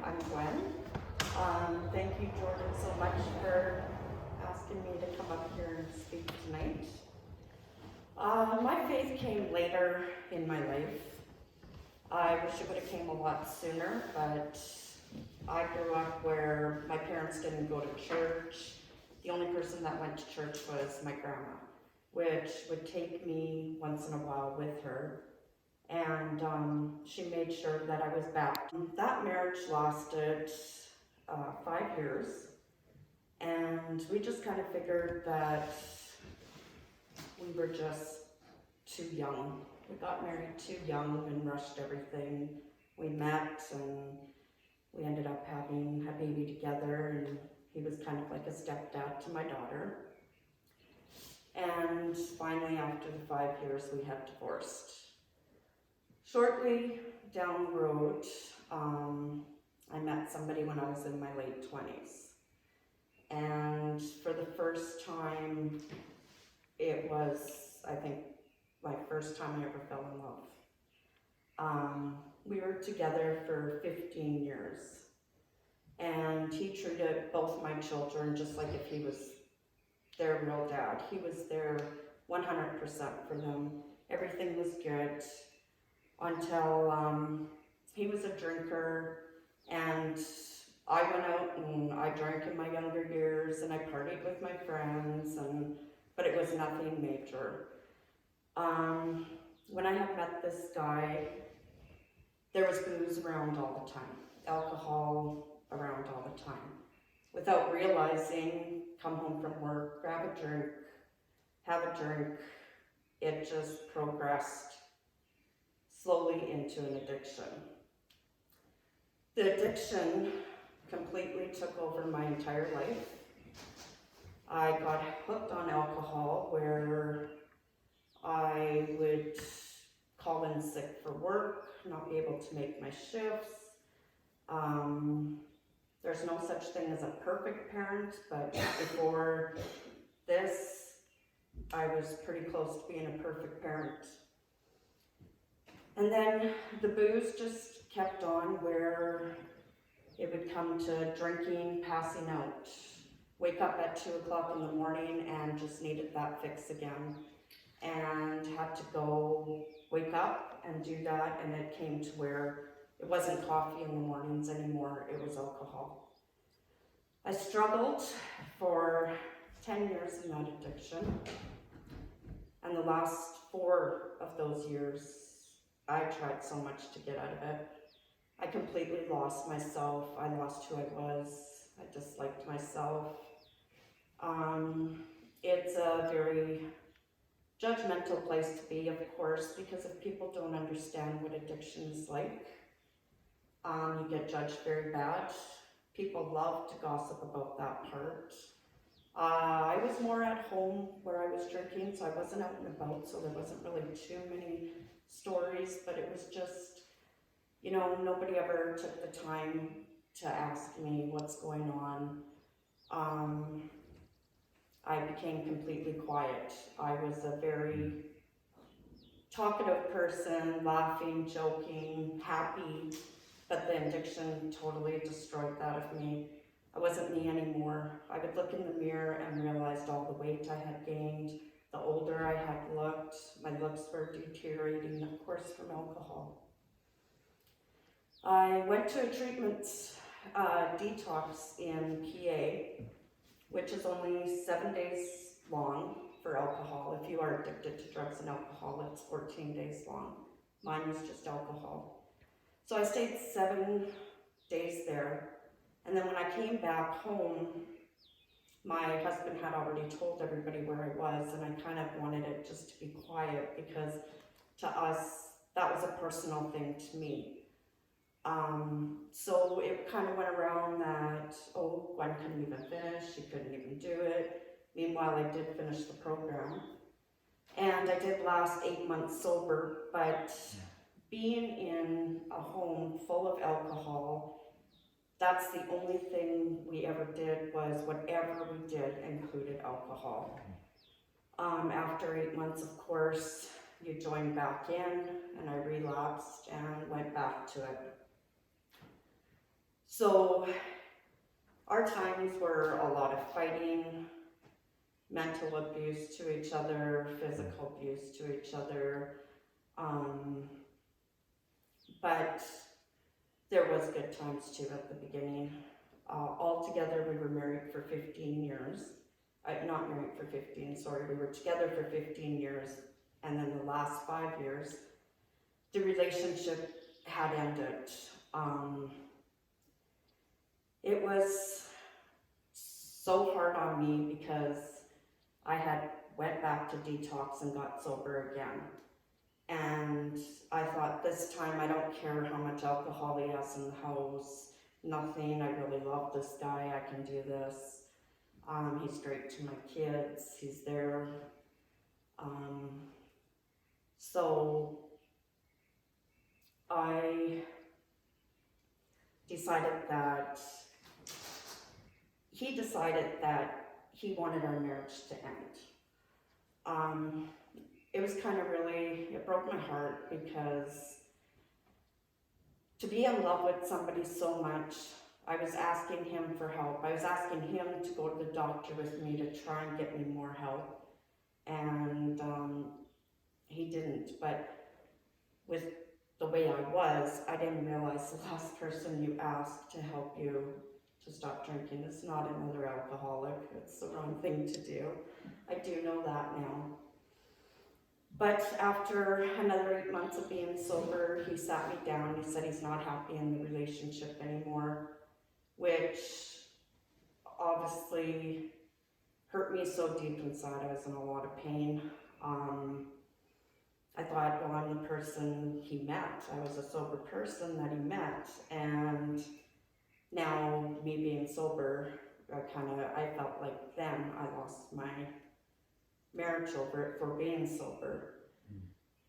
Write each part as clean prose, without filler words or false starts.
I'm Gwen. Thank you, Jordan, so much for asking me to come up here and speak tonight. My faith came later in my life. I wish it would have came a lot sooner, but I grew up where my parents didn't go to church. The only person that went to church was my grandma, which would take me once in a while with her. And she made sure that I was baptized. That marriage lasted 5 years, and we just kind of figured that we were just too young. We got married too young and rushed everything. We met and we ended up having a baby together, and he was kind of like a stepdad to my daughter. And finally, after the 5 years, we had divorced. Shortly down the road, I met somebody when I was in my late 20s. And for the first time, it was, I think, my first time I ever fell in love. We were together for 15 years. And he treated both my children just like if he was their real dad. He was there 100% for them. Everything was good. Until he was a drinker, and I went out and I drank in my younger years, and I partied with my friends, but it was nothing major. When I had met this guy, there was booze around all the time, alcohol around all the time. Without realizing, come home from work, grab a drink, have a drink. It just progressed slowly into an addiction. The addiction completely took over my entire life. I got hooked on alcohol, where I would call in sick for work, not be able to make my shifts. There's no such thing as a perfect parent, but before this, I was pretty close to being a perfect parent. And then the booze just kept on, where it would come to drinking, passing out, wake up at 2 o'clock in the morning and just needed that fix again, and had to go wake up and do that, and it came to where it wasn't coffee in the mornings anymore, it was alcohol. I struggled for 10 years in that addiction, and the last 4 of those years I tried so much to get out of it. I completely lost myself. I lost who I was. I disliked myself. It's a very judgmental place to be, of course, because if people don't understand what addiction is like, you get judged very bad. People love to gossip about that part. I was more at home where I was drinking, so I wasn't out and about, so there wasn't really too many stories, but it was just, nobody ever took the time to ask me what's going on. I became completely quiet. I was a very talkative person, laughing, joking, happy, but the addiction totally destroyed that of me. I wasn't me anymore. I would look in the mirror and realized all the weight I had gained. The older I had looked, my looks were deteriorating, of course, from alcohol. I went to a treatment detox in PA, which is only 7 days long for alcohol. If you are addicted to drugs and alcohol, it's 14 days long. Mine was just alcohol. So I stayed 7 days there. And then when I came back home, my husband had already told everybody where I was, and I kind of wanted it just to be quiet, because to us, that was a personal thing to me. So it kind of went around that, Gwen couldn't even finish, she couldn't even do it. Meanwhile, I did finish the program. And I did last 8 months sober, but being in a home full of alcohol, that's the only thing we ever did, was whatever we did included alcohol. After 8 months, of course, you joined back in, and I relapsed and went back to it. So our times were a lot of fighting, mental abuse to each other, physical abuse to each other, but there was good times too at the beginning. Altogether, we were married for 15 years. Not married for 15, sorry, we were together for 15 years, and then the last 5 years, the relationship had ended. It was so hard on me because I had went back to detox and got sober again. And I thought, this time I don't care how much alcohol he has in the house, nothing, I really love this guy, I can do this. He's great to my kids, he's there. So I decided that he wanted our marriage to end. It was kind of really, it broke my heart because to be in love with somebody so much, I was asking him for help. I was asking him to go to the doctor with me to try and get me more help. And he didn't, but with the way I was, I didn't realize the last person you ask to help you to stop drinking is not another alcoholic. It's the wrong thing to do. I do know that now. But after another 8 months of being sober, he sat me down. He said he's not happy in the relationship anymore, which obviously hurt me so deep inside. I was in a lot of pain. I thought, well, I'm the person he met. I was a sober person that he met, and now me being sober, I felt like then I lost my marriage over it for being sober.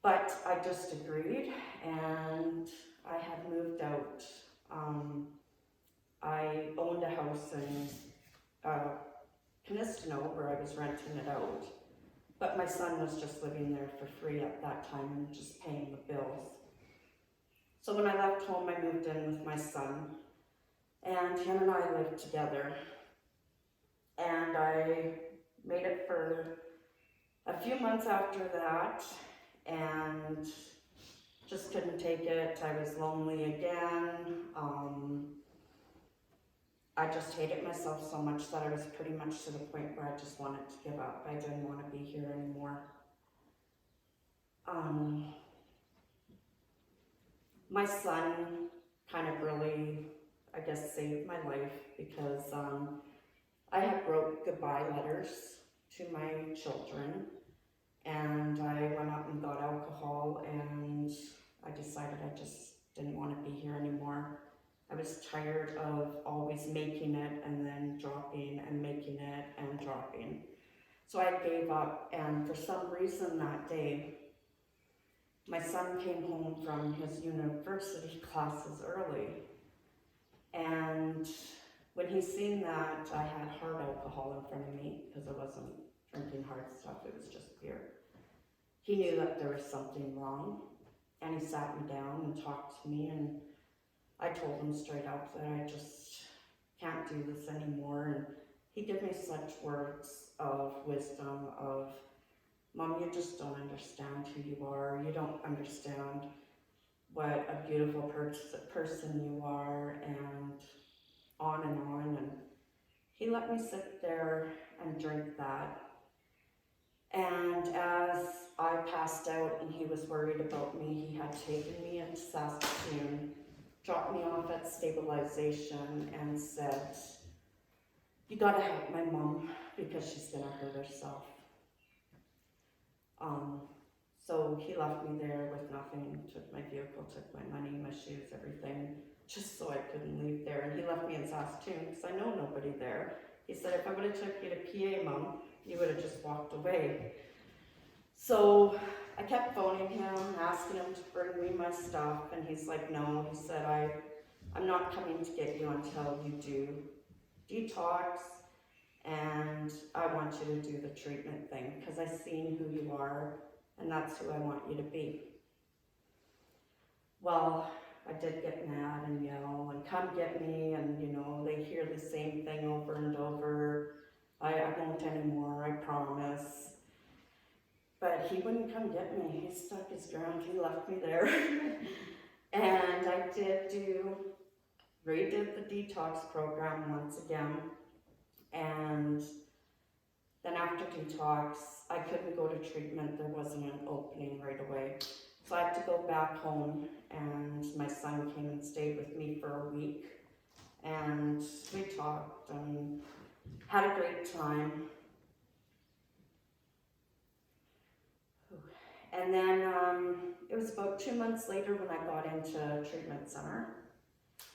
But I just agreed, and I had moved out. I owned a house in Canistino where I was renting it out, but my son was just living there for free at that time and just paying the bills. So when I left home, I moved in with my son, and him and I lived together. And I made it for a few months after that, and just couldn't take it. I was lonely again. I just hated myself so much that I was pretty much to the point where I just wanted to give up. I didn't want to be here anymore. My son kind of really, I guess, saved my life because I had wrote goodbye letters to my children, and I went out and got alcohol, and I decided I just didn't want to be here anymore. I was tired of always making it and then dropping and making it and dropping. So I gave up, and for some reason that day, my son came home from his university classes early, and when he seen that I had hard alcohol in front of me, because I wasn't drinking hard stuff, it was just beer, he knew that there was something wrong, and he sat me down and talked to me, and I told him straight up that I just can't do this anymore. And he gave me such words of wisdom of, Mom, you just don't understand who you are. You don't understand what a beautiful person you are, and on and on. And he let me sit there and drink that. And as I passed out and he was worried about me, he had taken me into Saskatoon, dropped me off at stabilization, and said, you gotta help my mom because she's gonna hurt herself. So he left me there with nothing, took my vehicle, took my money, my shoes, everything, just so I couldn't leave there. And he left me in Saskatoon because I know nobody there. He said, if I would have took you to PA, Mom, you would have just walked away. So I kept phoning him, asking him to bring me my stuff, and he's like, no. He said, I'm not coming to get you until you do detox, and I want you to do the treatment thing, because I've seen who you are, and that's who I want you to be. Well, I did get mad and yell and come get me, and you know, they hear the same thing over and over. I won't anymore, I promise. But he wouldn't come get me. He stuck his ground, he left me there. And I redid the detox program once again. And then after detox, I couldn't go to treatment, there wasn't an opening right away. So I had to go back home, and my son came and stayed with me for a week. And we talked and had a great time. And then it was about 2 months later when I got into treatment center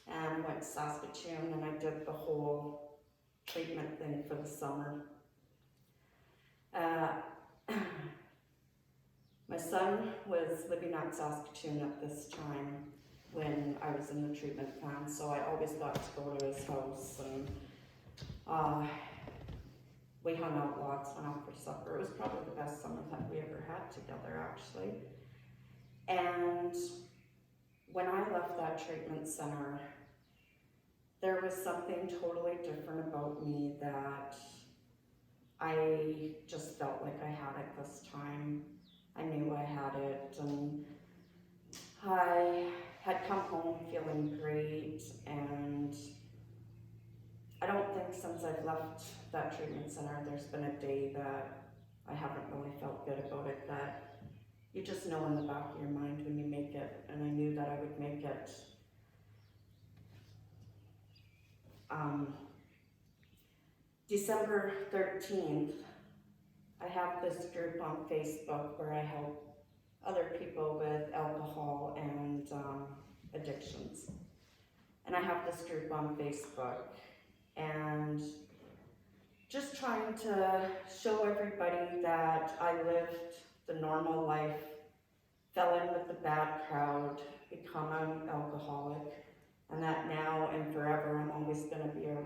and went to Saskatoon, and I did the whole treatment thing for the summer. My son was living at Saskatoon at this time when I was in the treatment plan, so I always got to go to his house, and we hung out lots, went out for supper. It was probably the best summer that we ever had together, actually. And when I left that treatment center, there was something totally different about me that I just felt like I had it this time. I knew I had it, and I had come home feeling great, and I don't think since I've left that treatment center there's been a day that I haven't really felt good about it, that you just know in the back of your mind when you make it, and I knew that I would make it. December 13th, I have this group on Facebook where I help other people with alcohol and addictions. And I have this group on Facebook, and just trying to show everybody that I lived the normal life, fell in with the bad crowd, become an alcoholic, and that now and forever I'm always going to be a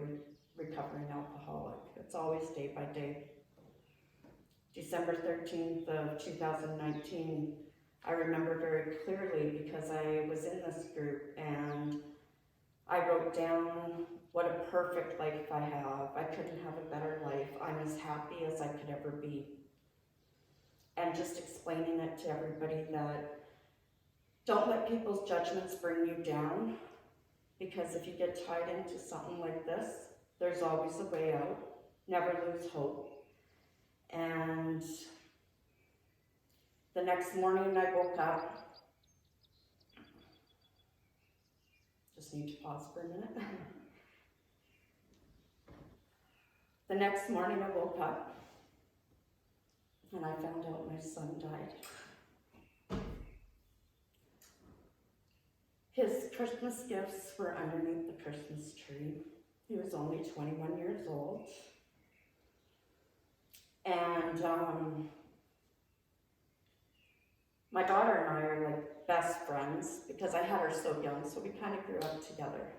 recovering alcoholic. It's always day by day. December 13th of 2019, I remember very clearly because I was in this group and I wrote down what a perfect life I have. I couldn't have a better life. I'm as happy as I could ever be. And just explaining it to everybody that don't let people's judgments bring you down, because if you get tied into something like this, there's always a way out. Never lose hope. And the next morning I woke up. Just need to pause for a minute. The next morning I woke up and I found out my son died. His Christmas gifts were underneath the Christmas tree. He was only 21 years old. And my daughter and I are like best friends because I had her so young, so we kind of grew up together.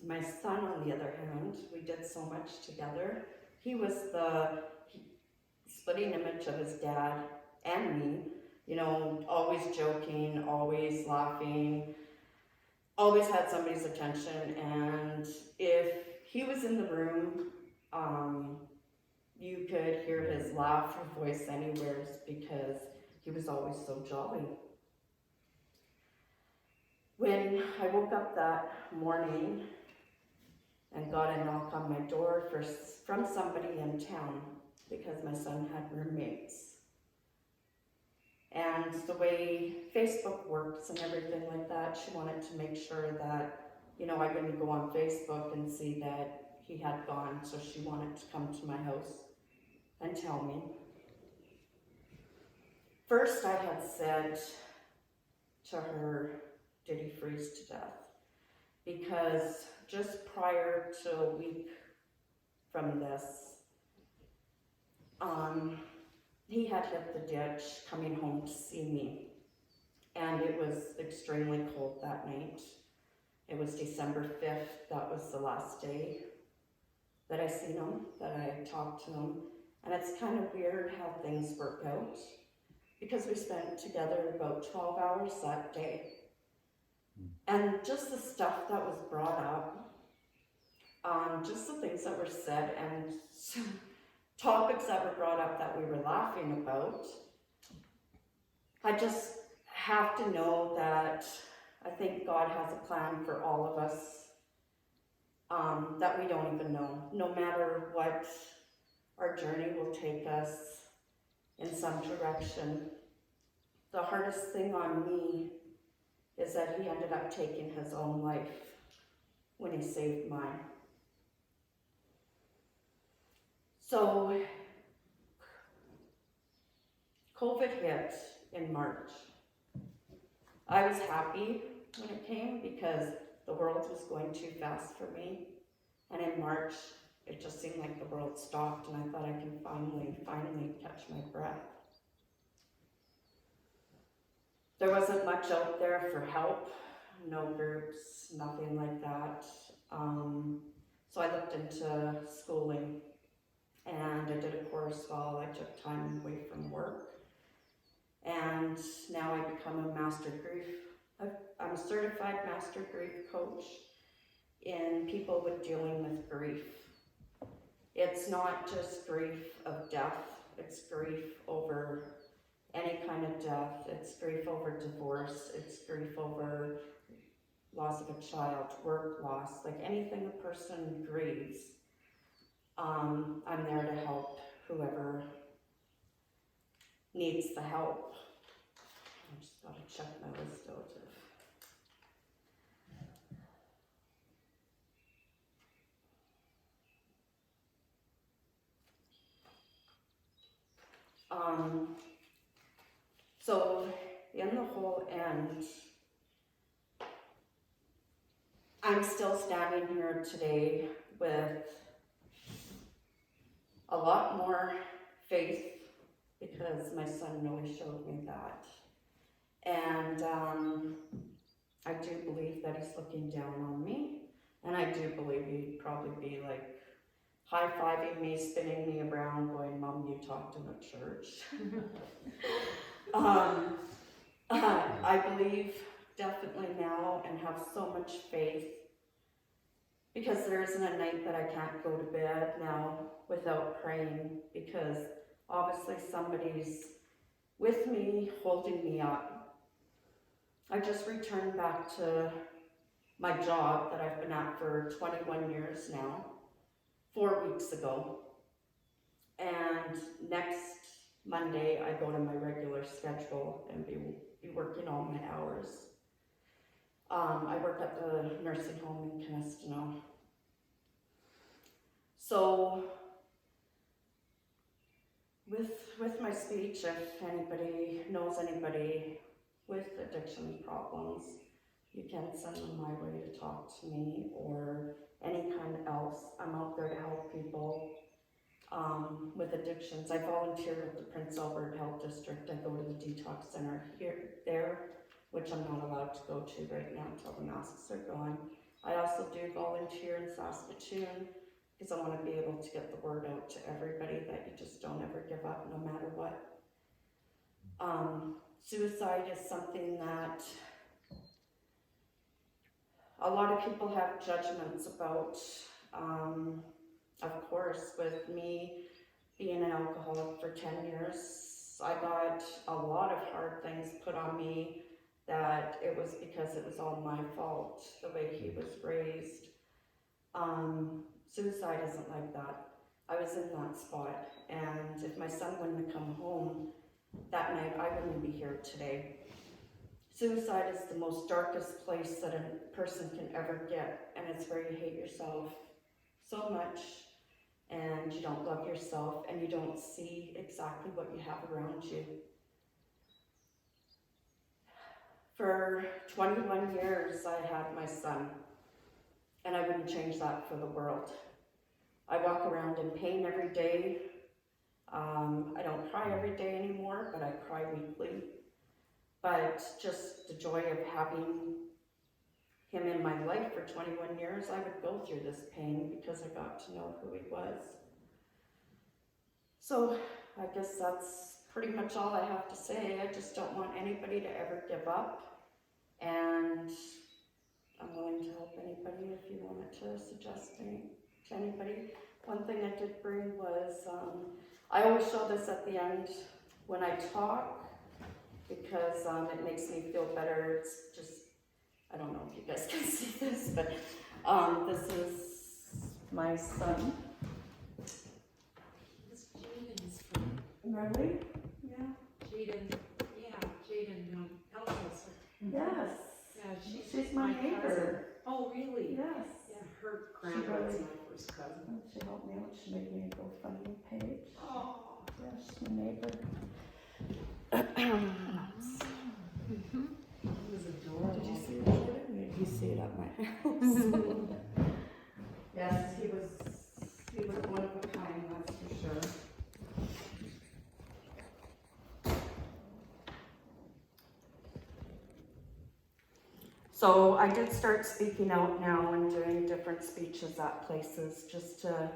My son, on the other hand, we did so much together. He was the splitting image of his dad and me, you know, always joking, always laughing, always had somebody's attention, and if he was in the room, you could hear his laugh or voice anywhere because he was always so jolly. When I woke up that morning and got a knock on my door from somebody in town, because my son had roommates. And the way Facebook works and everything like that, she wanted to make sure that, you know, I wouldn't go on Facebook and see that he had gone, so she wanted to come to my house and tell me. First I had said to her, did he freeze to death? Because just prior to a week from this, he had hit the ditch coming home to see me. And it was extremely cold that night. It was December 5th, that was the last day that I seen him, that I talked to him. And it's kind of weird how things work out, because we spent together about 12 hours that day. And just the stuff that was brought up, just the things that were said, and topics that were brought up that we were laughing about, I just have to know that I think God has a plan for all of us that we don't even know. No matter what our journey will take us in some direction. The hardest thing on me is that he ended up taking his own life when he saved mine. So, COVID hit in March. I was happy when it came because the world was going too fast for me. And in March, it just seemed like the world stopped, and I thought I can finally catch my breath. There wasn't much out there for help, no groups, nothing like that. So I looked into schooling, and I did a course while I took time away from work. And now I become a master grief. I'm a certified master grief coach in people with dealing with grief. It's not just grief of death, it's grief over any kind of death, it's grief over divorce, it's grief over loss of a child, work loss, like anything a person grieves. I'm there to help whoever needs the help. I just gotta check my list out of so in the whole end, I'm still standing here today with a lot more faith because my son really showed me that. And I do believe that he's looking down on me. And I do believe he'd probably be like high-fiving me, spinning me around, going, Mom, you talked in a church. I believe definitely now and have so much faith because there isn't a night that I can't go to bed now without praying because obviously somebody's with me, holding me up. I just returned back to my job that I've been at for 21 years now, 4 weeks ago. And next Monday, I go to my regular schedule and be working all my hours. I work at the nursing home in Canestino. So, with my speech, if anybody knows anybody with addiction problems, you can send them my way to talk to me or any kind else. I'm out there to help people with addictions. I volunteer with the Prince Albert Health District. I go to the detox center there, which I'm not allowed to go to right now until the masks are gone. I also do volunteer in Saskatoon because I want to be able to get the word out to everybody that you just don't ever give up no matter what. Suicide is something that a lot of people have judgments about. Of course, with me being an alcoholic for 10 years, I got a lot of hard things put on me that it was because it was all my fault, the way he was raised. Suicide isn't like that. I was in that spot, and if my son wouldn't have come home that night, I wouldn't be here today. Suicide is the most darkest place that a person can ever get, and it's where you hate yourself so much, and you don't love yourself, and you don't see exactly what you have around you. For 21 years, I had my son, and I wouldn't change that for the world. I walk around in pain every day. I don't cry every day anymore, but I cry weekly. But just the joy of having him in my life for 21 years, I would go through this pain because I got to know who he was. So I guess that's pretty much all I have to say. I just don't want anybody to ever give up. And to suggest to anybody. One thing I did bring was, I always show this at the end when I talk, because it makes me feel better. It's just, I don't know if you guys can see this, but this is my son. This Jaden's from. Really? Yeah. Jaden, Elvis. Yes. Yeah, She's my neighbor. cousin. Oh, really? Yes. Yeah, her grandma's my first cousin. She helped me out. She made me a GoFundMe page. Oh. Yeah, she's my neighbor. It was adorable. Did you see it? You see it at my house. Yes, he was one of a kind, that's for sure. So I did start speaking out now and doing different speeches at places, just to,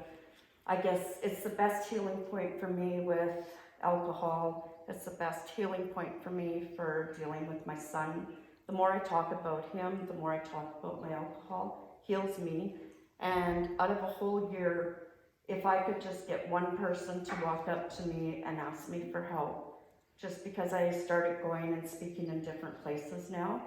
I guess it's the best healing point for me with alcohol. It's the best healing point for me for dealing with my son. The more I talk about him, the more I talk about my alcohol, heals me. And out of a whole year, if I could just get one person to walk up to me and ask me for help, just because I started going and speaking in different places now,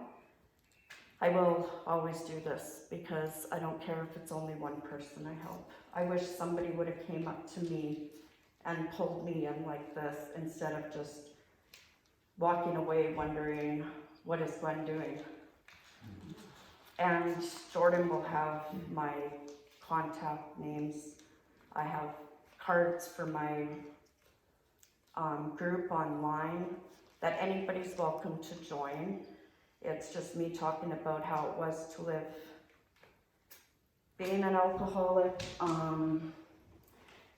I will always do this, because I don't care if it's only one person I help. I wish somebody would have came up to me and pulled me in like this, instead of just walking away wondering, what is Gwen doing? And Jordan will have my contact names. I have cards for my group online that anybody's welcome to join. It's just me talking about how it was to live being an alcoholic.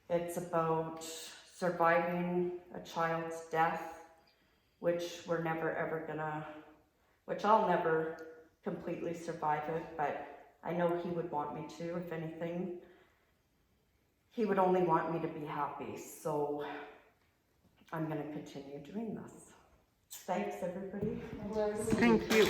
It's about surviving a child's death, which we're never ever gonna, which I'll never completely survive it, but I know he would want me to. If anything, he would only want me to be happy, so I'm gonna continue doing this. Thanks, everybody. Thank you.